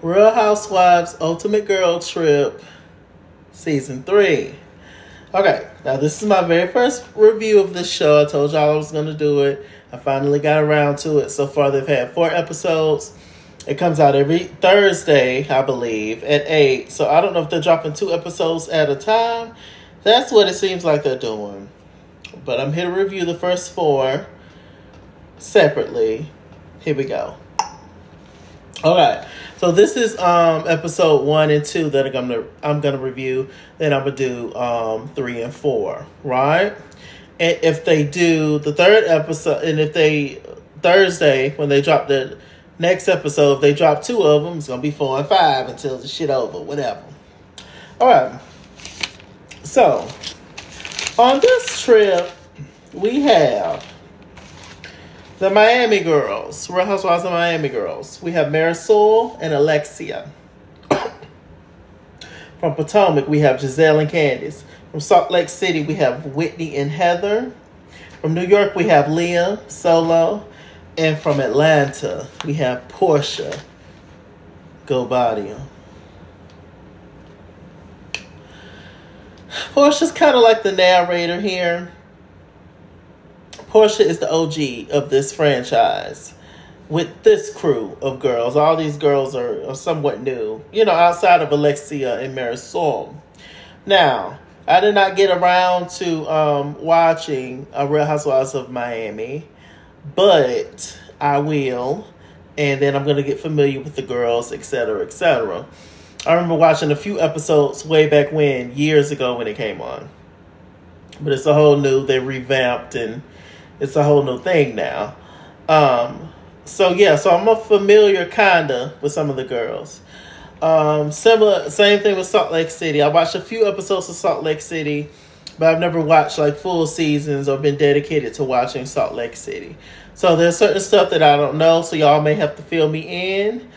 Real Housewives Ultimate Girl Trip Season 3. Okay, now this is my very first review of this show. I told y'all I was going to do it. I finally got around to it. So far, they've had 4 episodes. It comes out every Thursday, I believe, at 8. So I don't know if they're dropping 2 episodes at a time. That's what it seems like they're doing. But I'm here to review the first 4 separately. Here we go. Okay, so this is episode 1 and 2 that I'm gonna review. Then I'm gonna do 3 and 4, right? And if they do the 3rd episode, and if they Thursday when they drop the next episode, if they drop 2 of them, it's gonna be 4 and 5 until the shit over, whatever. All right. So on this trip, we have the Miami girls, Real Housewives of Miami girls. We have Marisol and Alexia. From Potomac, we have Giselle and Candace. From Salt Lake City, we have Whitney and Heather. From New York, we have Leah, Solo. And from Atlanta, we have Portia. Go body. Portia's kind of like the narrator here. Portia is the OG of this franchise with this crew of girls. All these girls are somewhat new, outside of Alexia and Marisol. Now, I did not get around to watching Real Housewives of Miami, but I will. And then I'm going to get familiar with the girls, etc., etc. I remember watching a few episodes way back when, years ago when it came on. But it's a whole new, they revamped and it's a whole new thing now. So I'm a familiar kinda with some of the girls. Same thing with Salt Lake City. I watched a few episodes of Salt Lake City, but I've never watched like full seasons or been dedicated to watching Salt Lake City. So there's certain stuff that I don't know, so y'all may have to fill me in.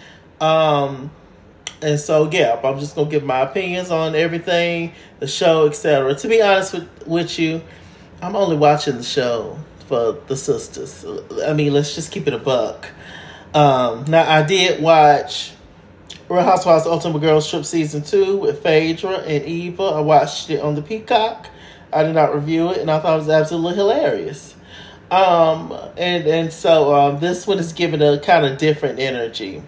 And so, I'm just going to give my opinions on everything, the show, etc. To be honest with you, I'm only watching the show for the sisters. I mean, let's just keep it a buck. Now, I did watch Real Housewives Ultimate Girls Trip Season 2 with Phaedra and Eva. I watched it on the Peacock. I did not review it, and I thought it was absolutely hilarious. So this one is giving a kind of different energy.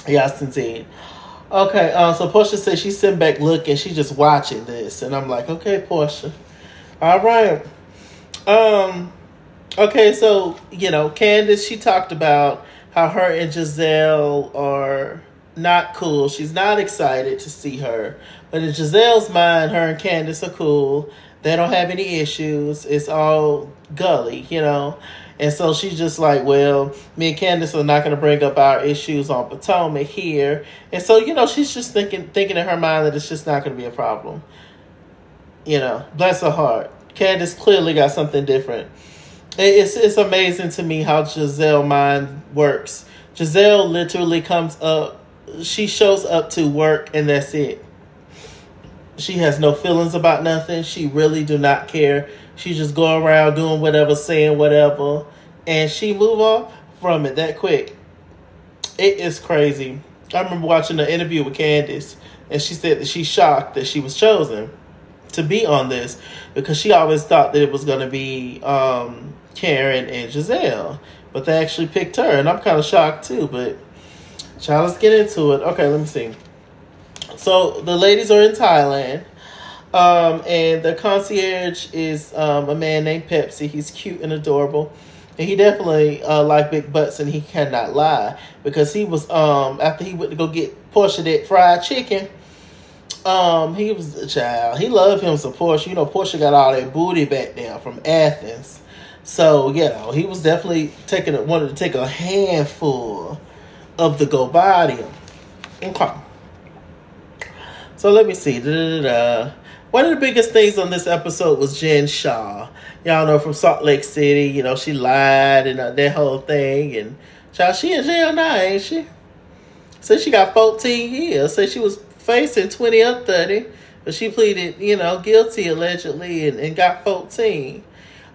Yes, indeed. Okay, so Portia says she's sitting back looking. She's just watching this. And I'm like, okay, Portia. All right. Okay, so, Candace, she talked about how her and Giselle are not cool. She's not excited to see her. But in Giselle's mind, her and Candace are cool. They don't have any issues. It's all gully, And so she's just like, well, me and Candace are not going to bring up our issues on Potomac here. And so, she's just thinking in her mind that it's just not going to be a problem. Bless her heart. Candace clearly got something different. It's amazing to me how Giselle's mind works. Giselle literally comes up. She shows up to work and that's it. She has no feelings about nothing. She really do not care. She just go around doing whatever, saying whatever, and she move off from it that quick. It is crazy. I remember watching an interview with Candace, and she said that she's shocked that she was chosen to be on this because she always thought that it was going to be Karen and Giselle, but they actually picked her, and I'm kind of shocked too, but let's get into it. Okay, let me see. So the ladies are in Thailand. And the concierge is a man named Pepsi. He's cute and adorable. And he definitely like big butts, and he cannot lie. Because he was, after he went to go get Portia that fried chicken, he was a child. He loved him some Portia. Portia got all that booty back there from Athens. So, he was definitely wanted to take a handful of the go body. Okay. So let me see. One of the biggest things on this episode was Jen Shaw. Y'all know from Salt Lake City, she lied and that whole thing. And child, she in jail now, ain't she? Said she got 14 years. Said she was facing 20 or 30. But she pleaded, guilty allegedly and got 14.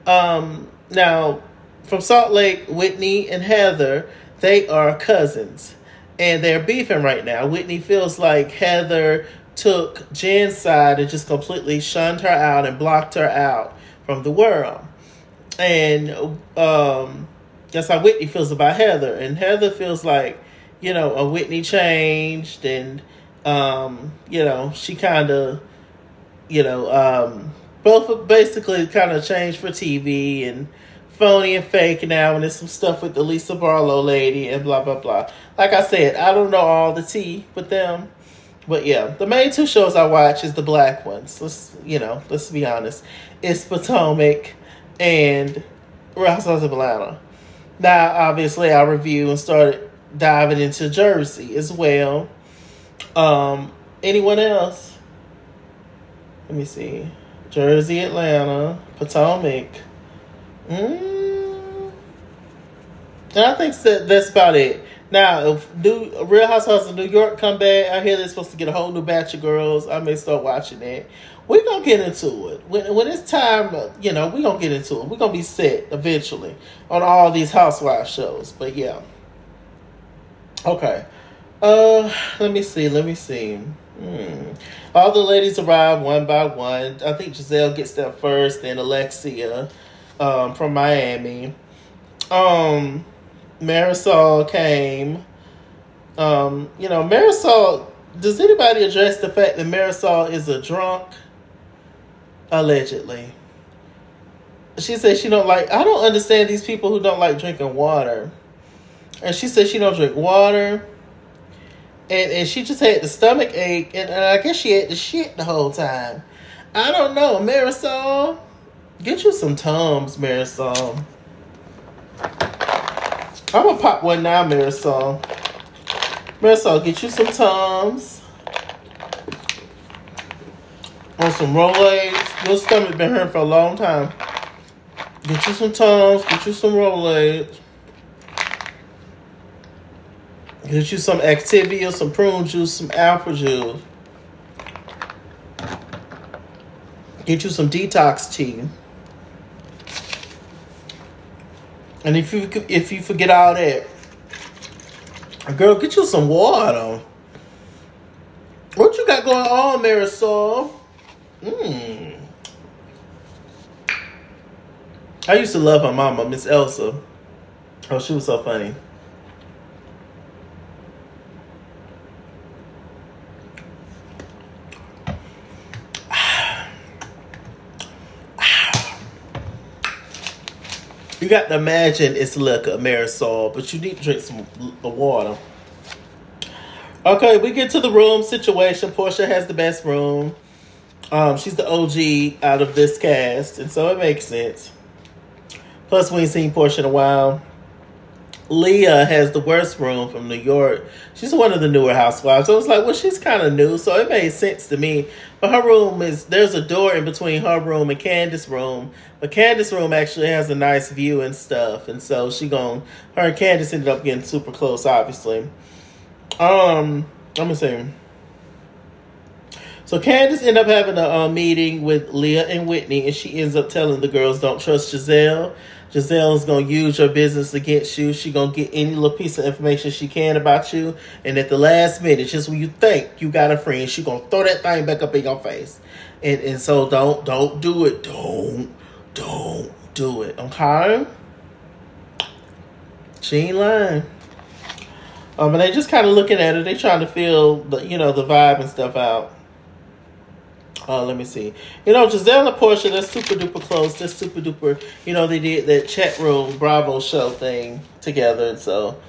Now, from Salt Lake, Whitney and Heather, they are cousins. and they're beefing right now. Whitney feels like Heather took Jen's side and just completely shunned her out and blocked her out from the world. And that's how Whitney feels about Heather. And Heather feels like, Whitney changed, and she kind of, both basically kind of changed for TV and phony and fake now, and there's some stuff with the Lisa Barlow lady and blah blah blah. Like I said, I don't know all the tea with them, but yeah, the main two shows I watch is the black ones. Let's be honest, it's Potomac and Real Housewives of Atlanta. Now, obviously, I review and started diving into Jersey as well. Anyone else? Let me see. Jersey, Atlanta, Potomac. And I think that's about it. Now, if Real Housewives of New York come back, I hear they're supposed to get a whole new batch of girls. I may start watching that. We're going to get into it. When it's time, we're going to get into it. We're going to be set eventually on all these housewife shows. But yeah. Okay. Let me see. All the ladies arrive one by one. I think Giselle gets there first, then Alexia from Miami. Marisol came. Marisol, does anybody address the fact that Marisol is a drunk? Allegedly. She said I don't understand these people who don't like drinking water. And she said she don't drink water. And she just had the stomach ache, and I guess she had the shit the whole time. I don't know. Marisol, get you some Tums, Marisol. I'm going to pop one now, Marisol. Marisol, get you some Tums. Or some Rolaids. Your stomach been hurting for a long time. Get you some Tums. Get you some Rolaids. Get you some Activia, some prune juice, some apple juice. Get you some detox tea. And if you forget all that, girl, get you some water. What you got going on, Marisol? I used to love her mama, Miss Elsa. Oh, she was so funny. You got to imagine it's liquor, Marisol, but you need to drink some water. Okay, we get to the room situation. Portia has the best room. She's the OG out of this cast, and so it makes sense. Plus, we ain't seen Portia in a while. Leah has the worst room from New York. She's one of the newer housewives. So I was like, well, she's kind of new, so it made sense to me. But her room there's a door in between her room and Candace's room. But Candace's room actually has a nice view and stuff. And so her and Candace ended up getting super close, obviously. Let me see. So Candace ended up having a meeting with Leah and Whitney, and she ends up telling the girls, don't trust Giselle. Giselle's going to use your business against you. She's going to get any little piece of information she can about you. And at the last minute, just when you think you got a friend, she's going to throw that thing back up in your face. And so don't do it. Don't do it. Okay? She ain't lying. And they just kind of looking at her. They trying to feel the vibe and stuff out. Let me see. Giselle and Portia, they're super duper close. They're super duper, they did that chat room Bravo show thing together. And so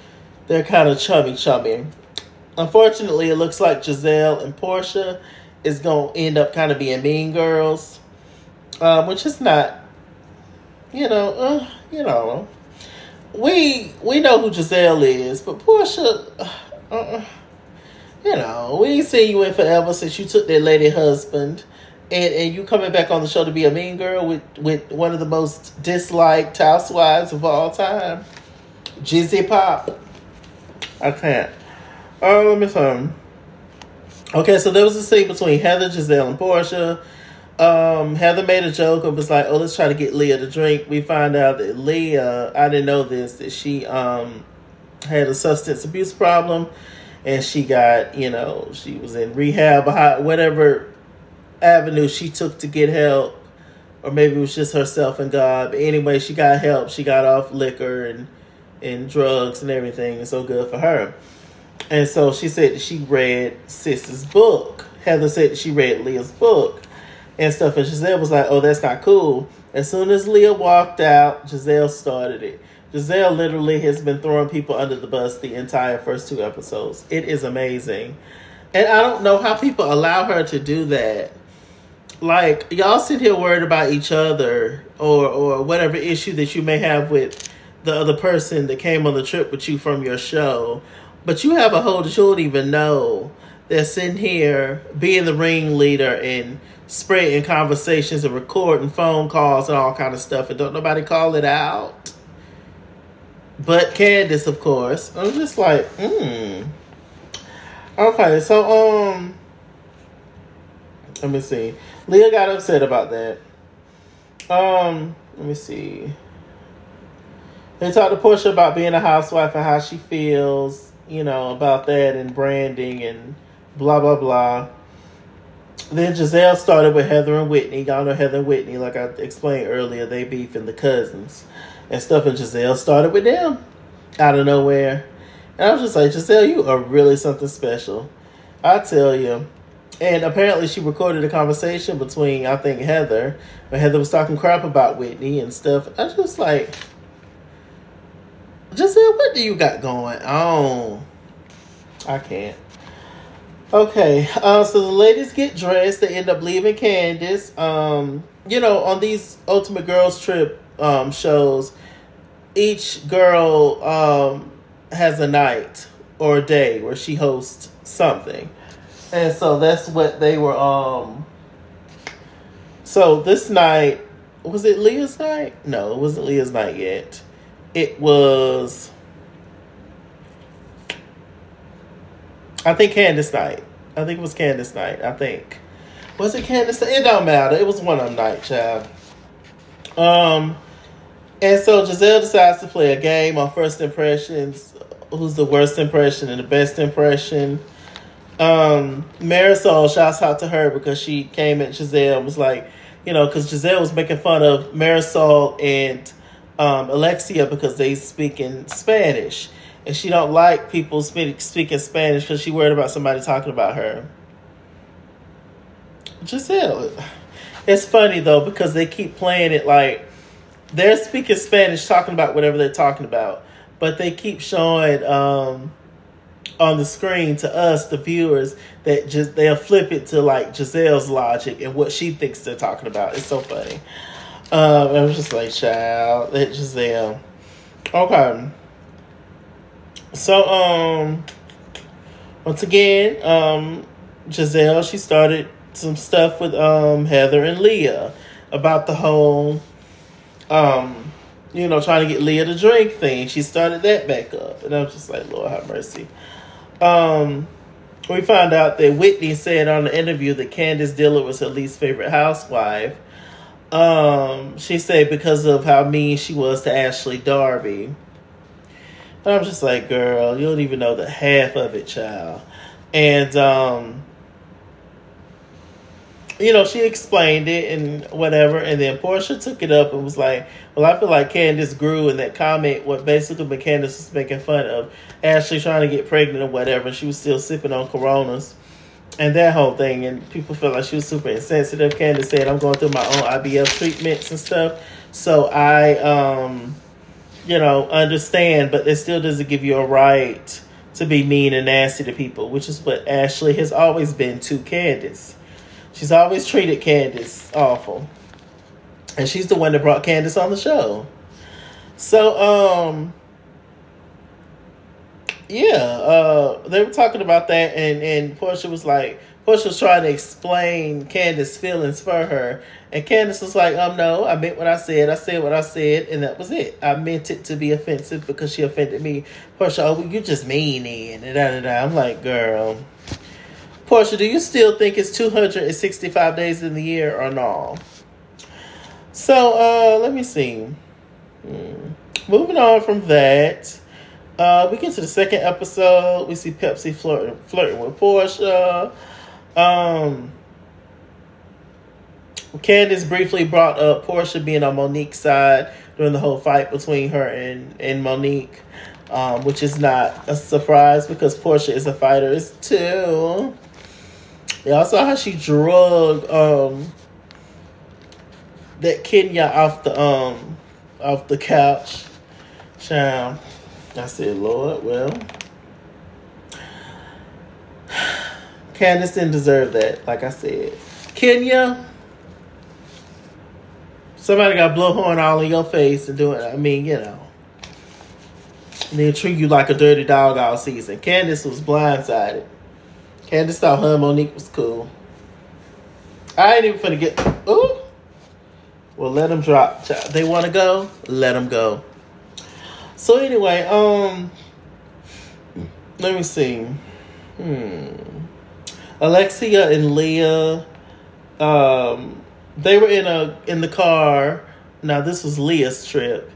they're kind of chummy. Unfortunately, it looks like Giselle and Portia is going to end up kind of being mean girls. Which is not, we know who Giselle is, but Portia, we ain't seen you in forever since you took that lady husband, and you coming back on the show to be a mean girl with one of the most disliked housewives of all time, Jizzy Pop. I can't. Let me see. Okay, so there was a scene between Heather, Giselle, and Portia. Heather made a joke and was like, oh, let's try to get Leah to drink. We find out that Leah, I didn't know this, that she had a substance abuse problem, and she got, you know, she was in rehab, whatever avenue she took to get help, or maybe it was just herself and God. But anyway, she got help. She got off liquor and drugs and everything. It's so good for her. And so she said that she read Sis's book. Heather said that she read Leah's book and stuff. And Giselle was like, oh, that's not cool. As soon as Leah walked out, Giselle started it. Giselle literally has been throwing people under the bus the entire first 2 episodes. It is amazing. And I don't know how people allow her to do that. Like, y'all sit here worried about each other or whatever issue that you may have with the other person that came on the trip with you from your show. But you have a whole that you don't even know that's sitting here being the ringleader and spreading conversations and recording phone calls and all kind of stuff, and don't nobody call it out. But Candace, of course. I'm just like, Okay, so, let me see. Leah got upset about that. Let me see. They talked to Portia about being a housewife and how she feels, you know, about that and branding and blah, blah, blah. Then Giselle started with Heather and Whitney. Y'all know Heather and Whitney, like I explained earlier, they beefing, the cousins and stuff. And Giselle started with them out of nowhere. And I was just like, Giselle, you are really something special. I tell you. And apparently she recorded a conversation between, I think, Heather. When Heather was talking crap about Whitney and stuff. I was just like, Giselle, what do you got going on? I can't. Okay, so the ladies get dressed. They end up leaving Candace. You know, on these Ultimate Girls Trip shows, each girl has a night or a day where she hosts something. And so that's what they were, so this night, was it Leah's night? No, it wasn't Leah's night yet. It was, I think, Candace night. I think it was Candace night, I think. Was it Candace? It don't matter. It was one of them night, child. And so Giselle decides to play a game on first impressions. Who's the worst impression and the best impression? Marisol shouts out to her because she came at Giselle and was like, you know, because Giselle was making fun of Marisol and Alexia because they speak in Spanish. And she don't like people speaking Spanish because she worried about somebody talking about her. Giselle. It's funny, though, because they keep playing it like they're speaking Spanish, talking about whatever they're talking about. But they keep showing on the screen to us, the viewers, that just they'll flip it to like Giselle's logic and what she thinks they're talking about. It's so funny. I was just like, child, that Giselle. Okay. So, once again, Giselle, she started some stuff with Heather and Leah about the whole, you know, trying to get Leah to drink thing. She started that back up. And I was just like, Lord have mercy. We found out that Whitney said on the interview that Candace Dillard was her least favorite housewife. She said because of how mean she was to Ashley Darby. And I'm just like, girl, you don't even know the half of it, child. And, you know, she explained it and whatever. And then Portia took it up and was like, well, I feel like Candace grew in that comment. What basically when Candace was making fun of Ashley trying to get pregnant or whatever. She was still sipping on Coronas and that whole thing. And people felt like she was super insensitive. Candace said, I'm going through my own IBS treatments and stuff. So I, you know, understand, but it still doesn't give you a right to be mean and nasty to people, which is what Ashley has always been to Candace. She's always treated Candace awful. And she's the one that brought Candace on the show. So, yeah, they were talking about that, and Portia was trying to explain Candace's feelings for her. And Candace was like, no, I meant what I said. I said what I said, and that was it. I meant it to be offensive because she offended me. Portia, oh, well, you just mean it. And da-da-da. I'm like, girl. Portia, do you still think it's 265 days in the year or no? So, let me see. Moving on from that. We get to the second episode. We see Pepsi flirting with Portia. Candace briefly brought up Portia being on Monique's side during the whole fight between her and Monique, which is not a surprise because Portia is a fighter too. Y'all saw how she drug that Kenya off the couch. Child. I said, Lord, well, Candace didn't deserve that, like I said. Kenya, somebody got blow horn all in your face and doing, I mean, you know. They treat you like a dirty dog all season. Candace was blindsided. Candace thought her and Monique was cool. I ain't even finna get, ooh. Well, let them drop. They want to go? Let them go. So anyway, let me see. Alexia and Leah, they were in the car. Now this was Leah's trip.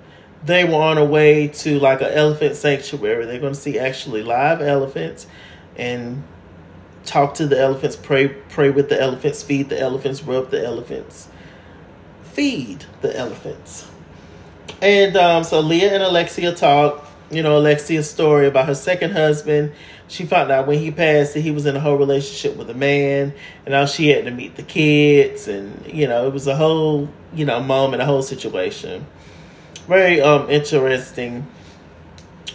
They were on a way to like an elephant sanctuary. They're going to see actually live elephants and talk to the elephants, pray with the elephants, feed the elephants, rub the elephants, feed the elephants. And so Leah and Alexia talked, you know, Alexia's story about her second husband. She found out when he passed that he was in a whole relationship with a man, and now she had to meet the kids, and, you know, it was a whole, you know, moment, a whole situation. Very interesting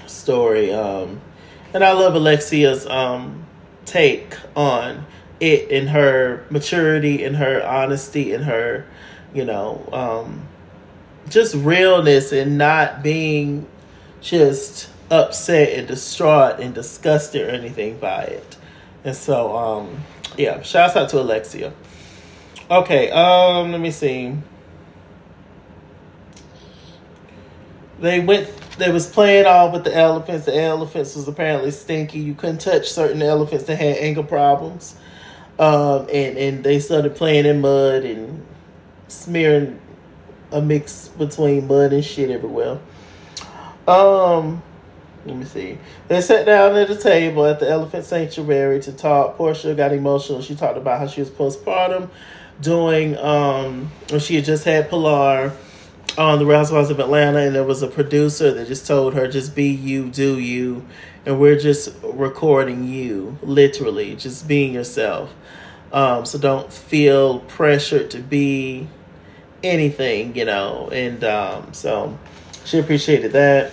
story. And I love Alexia's take on it, and her maturity and her honesty and her, you know, just realness and not being just upset and distraught and disgusted or anything by it. And so, yeah, shouts out to Alexia. Okay, let me see. They was playing all with the elephants. The elephants was apparently stinky. You couldn't touch certain elephants that had anger problems. And they started playing in mud and smearing a mix between mud and shit everywhere. Let me see. They sat down at a table at the elephant sanctuary to talk. Portia got emotional. She talked about how she was postpartum doing, when she had just had Pilar on the Real Housewives of Atlanta, and there was a producer that just told her, just be you, do you, and we're just recording you, literally, just being yourself. So don't feel pressured to be anything, you know, and so she appreciated that.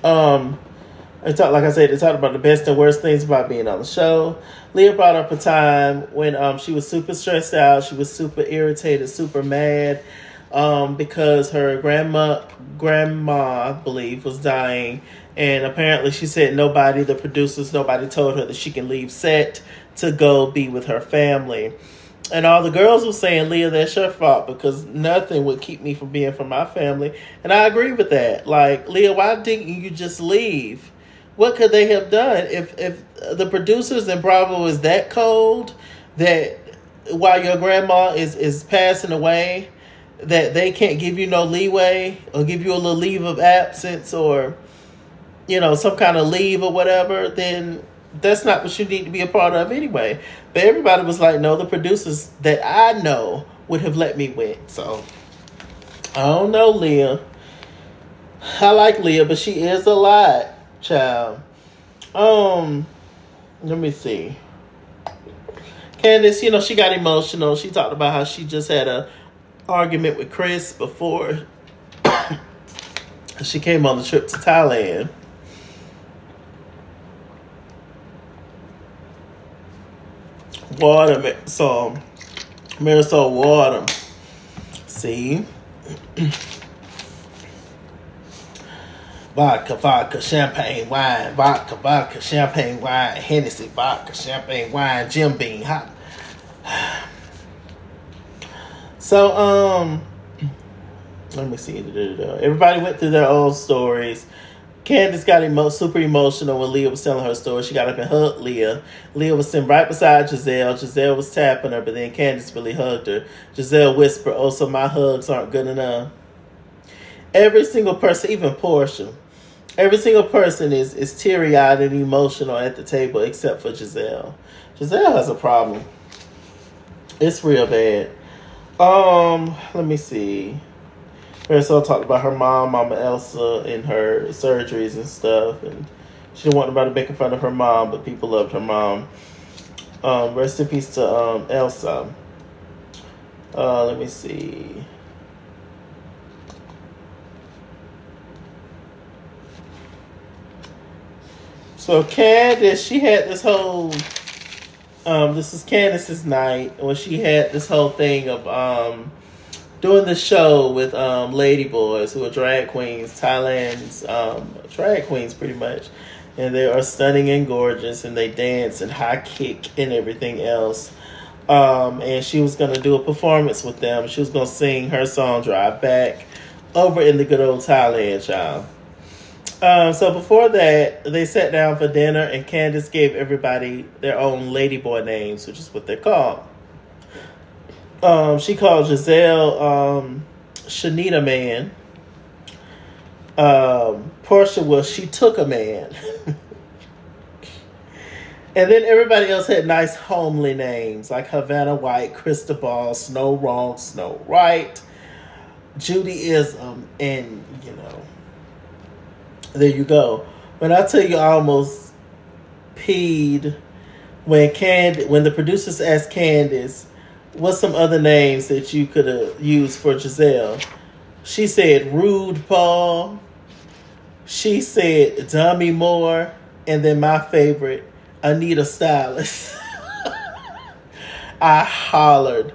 They talked about the best and worst things about being on the show. Leah brought up a time when she was super stressed out, she was super irritated, super mad, because her grandma, I believe, was dying, and apparently she said nobody told her that she can leave set to go be with her family. And all the girls were saying, Leah, that's your fault, because nothing would keep me from being from my family. And I agree with that. Like, Leah, why didn't you just leave? What could they have done? If the producers in Bravo is that cold, that while your grandma is passing away, that they can't give you no leeway or give you a little leave of absence or, you know, some kind of leave or whatever, then that's not what you need to be a part of anyway. But everybody was like, no, the producers that I know would have let me win. So, I don't know, Leah. I like Leah, but she is a lot, child. Let me see. Candace, you know, she got emotional. She talked about how she just had a argument with Chris before she came on the trip to Thailand. Marisol water. See? Vodka, champagne, wine. Vodka, champagne, wine. Hennessy, vodka, champagne, wine. Jim Beam, hot. So, let me see. Everybody went through their own stories. Candace got super emotional when Leah was telling her story. She got up and hugged Leah. Leah was sitting right beside Giselle. Giselle was tapping her, but then Candace really hugged her. Giselle whispered, oh, so my hugs aren't good enough. Every single person, even Portia, Every single person is teary-eyed and emotional at the table except for Giselle. Giselle has a problem. It's real bad. Let me see. So I talked about her mom, Mama Elsa, and her surgeries and stuff, and she didn't want nobody making fun of her mom, but people loved her mom. Rest in peace to Elsa. Let me see. So Candace, she had this whole, this is Candace's night, when she had this whole thing of doing the show with ladyboys who are drag queens, Thailand's drag queens pretty much. And they are stunning and gorgeous, and they dance and high kick and everything else. And she was going to do a performance with them. She was going to sing her song, Drive Back, over in the good old Thailand, y'all. So before that, they sat down for dinner, and Candace gave everybody their own ladyboy names, which is what they're called. She called Giselle Shanita Man. Portia was She Took a Man. And then everybody else had nice homely names like Havana White, Cristobal, Snow Wrong, Snow Right, Judaism, and there you go. When I tell you I almost peed when the producers asked Candace what's some other names that you could have used for Giselle. She said Rude Paul. She said Dummy Moore. And then my favorite, Anita Stylist. I hollered.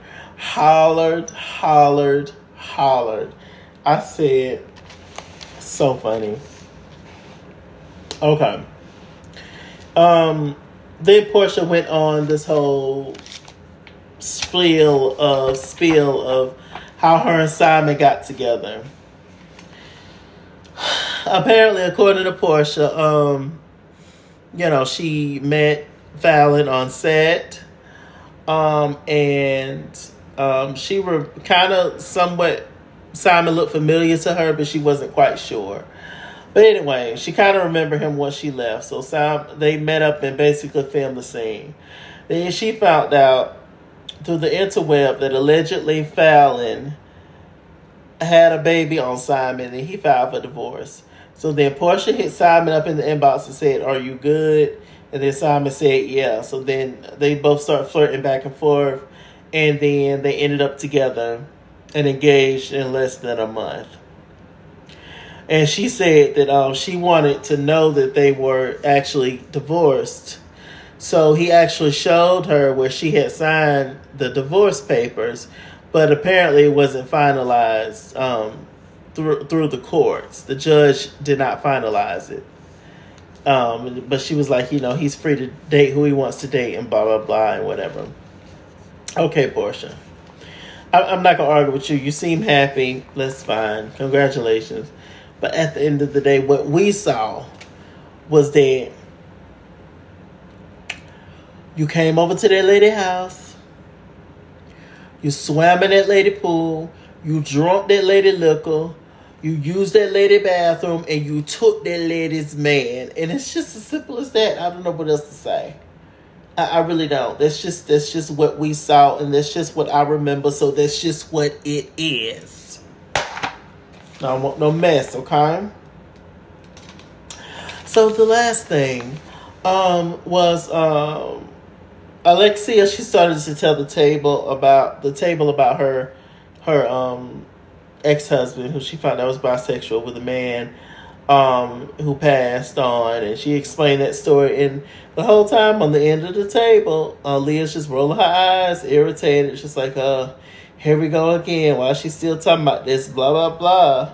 I said, so funny. Okay. Then Portia went on this whole spiel of how her and Simon got together. Apparently, according to Portia, she met Fallon on set, and she were kind of somewhat, Simon looked familiar to her, but she wasn't quite sure. But anyway, she kind of remembered him once she left. So they met up and basically filmed the scene. Then she found out through the interweb that allegedly Fallon had a baby on Simon and he filed for divorce. So then Portia hit Simon up in the inbox and said, "Are you good?" And then Simon said, "Yeah." So then they both start flirting back and forth. And then they ended up together and engaged in less than a month. And she said that she wanted to know that they were actually divorced. So he actually showed her where she had signed the divorce papers, but apparently it wasn't finalized through the courts. The judge did not finalize it. But she was like, he's free to date who he wants to date and blah, blah, blah, and whatever. Okay, Portia. I'm not going to argue with you. You seem happy. That's fine. Congratulations. But at the end of the day, what we saw was that you came over to that lady house. You swam in that lady pool. You drunk that lady liquor. You used that lady bathroom. And you took that lady's man. And it's just as simple as that. I don't know what else to say. I really don't. That's just what we saw. And that's just what I remember. So that's just what it is. I don't want no mess, okay? So the last thing was Alexia. She started to tell the table about her ex-husband, who she found out was bisexual, with a man who passed on, and she explained that story. And the whole time on the end of the table, Leah's just rolling her eyes, irritated, just like, here we go again. Why is she still talking about this? Blah, blah, blah.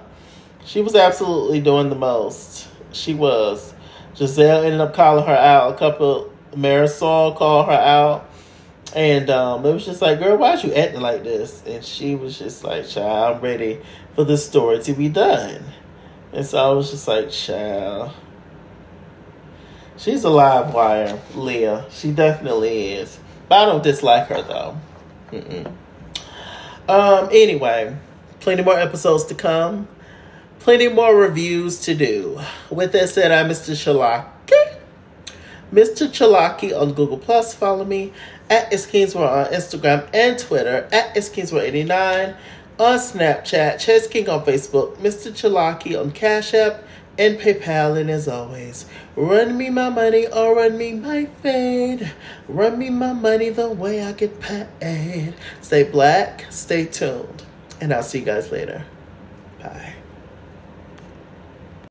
She was absolutely doing the most. She was. Giselle ended up calling her out. A couple, Marisol called her out. And it was just like, girl, why are you acting like this? And she was just like, child, I'm ready for this story to be done. And so I was just like, child. She's a live wire, Leah. She definitely is. But I don't dislike her, though. Anyway, plenty more episodes to come. Plenty more reviews to do. With that said, I'm Mr. Chalaki. Mr. Chalaki on Google+. Follow me at @IsKingsWorld on Instagram and Twitter, at @IsKingsWorld89 on Snapchat, Chess King on Facebook, Mr. Chalaki on Cash App and PayPal. And as always, run me my money or run me my fade. Run me my money the way I get paid. Stay black, stay tuned, and I'll see you guys later. Bye.